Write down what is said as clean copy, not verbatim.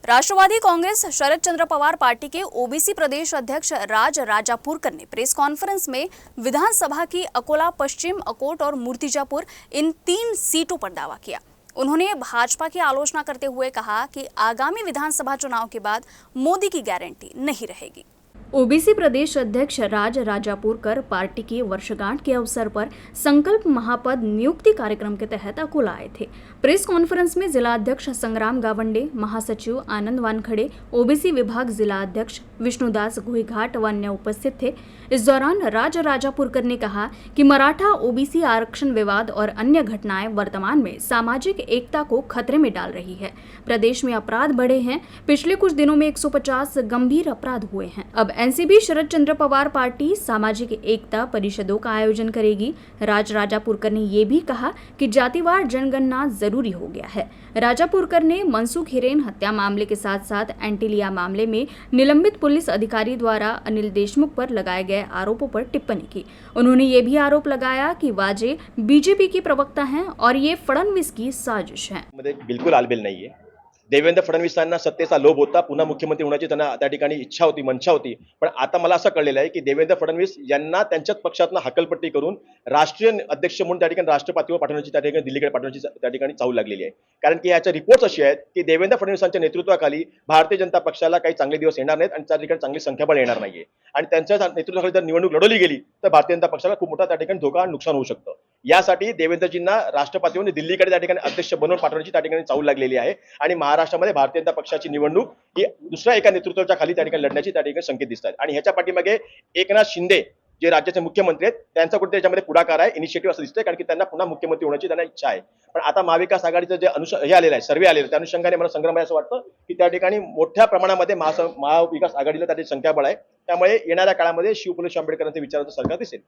राष्ट्रवादी Congress Sharad Pawar party के OBC प्रदेश अध्यक्ष राज राजापुरकर ने प्रेस कॉन्फ्रेंस में विधानसभा की अकोला पश्चिम, अकोट और मूर्तिजापुर इन 3 सीटों पर दावा किया। उन्होंने भाजपा की आलोचना करते हुए कहा कि आगामी विधानसभा चुनाव के बाद मोदी की गारंटी नहीं रहेगी। ओबीसी प्रदेश अध्यक्ष राज राजापुरकर पार्टी की वर्षगांठ के अवसर पर संकल्प महापद नियुक्ति कार्यक्रम के तहत अकोला आए थे। प्रेस कॉन्फ्रेंस में जिला अध्यक्ष संग्राम गावंडे, महासचिव आनंद वानखड़े, ओबीसी विभाग जिला अध्यक्ष विष्णुदास घोईघाट व अन्य उपस्थित थे। इस दौरान राज राजापुरकर ने कहा कि मराठा ओबीसी आरक्षण विवाद और अन्य घटनाएं वर्तमान में सामाजिक एकता को खतरे में डाल रही है। प्रदेश में अपराध बढ़े हैं। पिछले कुछ दिनों में 150 गंभीर अपराध हुए हैं। अब एनसीपी शरद पवार पार्टी सामाजिक एकता परिषदों का आयोजन करेगी। राज राजापुरकर ने ये भी कहा कि जातिवार जनगणना जरूरी हो गया है। राजापुरकर ने मनसुख हिरेन हत्या मामले के साथ साथ एंटीलिया मामले में निलंबित पुलिस अधिकारी द्वारा अनिल देशमुख पर लगाए गए आरोपों पर टिप्पणी की। उन्होंने ये भी आरोप लगाया कि वाजे बीजेपी की प्रवक्ता हैं और ये फडणवीस की साजिश है। बिल्कुल आलबेल नाहीये। देवेंद्र फडणवीसांना सत्तेचा लोभ होता, पुन्हा मुख्यमंत्री होण्याची त्यांना त्या ठिकाणी इच्छा होती, मनशा होती। पण आता मला असं कळलेलं आहे की देवेंद्र फडणवीस यांना त्यांच्याच पक्षातून हकलपट्टी करून राष्ट्रीय अध्यक्ष म्हणून त्या ठिकाणी राष्ट्रीय पातळीवर पाठवण्याची त्या ठिकाणी दिल्लीकडे पाठवण्याची त्या ठिकाणी चाहूल लागलेली आहे। कारण की याच्या रिपोर्ट्स असे आहेत की देवेंद्र फडणवीसांच्या नेतृत्वाखाली भारतीय जनता पक्षाला काही चांगले दिवस येणार नाहीत आणि त्या ठिकाणी चांगली संख्याबळ येणार नाहीये आणि त्यांच्या नेतृत्वाखाली जर निवडणूक लढवली गेली तर भारतीय जनता पक्षाला खूप मोठा त्या ठिकाणी धोका आणि नुकसान होऊ शकतं। यासाठी देवेंद्रजींना राष्ट्रपतींनी दिल्लीकडे त्या ठिकाणी अध्यक्ष बनवून पाठवण्याची त्या ठिकाणी चाहूल लागलेली आहे आणि महाराष्ट्रामध्ये भारतीय जनता पक्षाची निवडणूक ही दुसऱ्या एका नेतृत्वाच्या खाली त्या ठिकाणी लढण्याची त्या ठिकाणी संकेत दिसतात आणि ह्याच्या पाठीमागे एकनाथ शिंदे जे राज्याचे मुख्यमंत्री आहेत त्यांचा कुठे त्याच्यामध्ये पुढाकार आहे, इनिशिएटिव्ह असं दिसतंय, कारण की त्यांना पुन्हा मुख्यमंत्री होण्याची त्यांना इच्छा आहे। पण आता महाविकास आघाडीचं जे हे आलेलं आहे, सर्वे आलेलं, त्या अनुषंगाने मला संग्राम असं वाटतं की त्या ठिकाणी मोठ्या प्रमाणामध्ये महाविकास आघाडीला त्याची संख्याबळ आहे। त्यामुळे येणाऱ्या काळामध्ये शिवफुले आंबेडकरांचे विचारांचं सरकार दिसेल।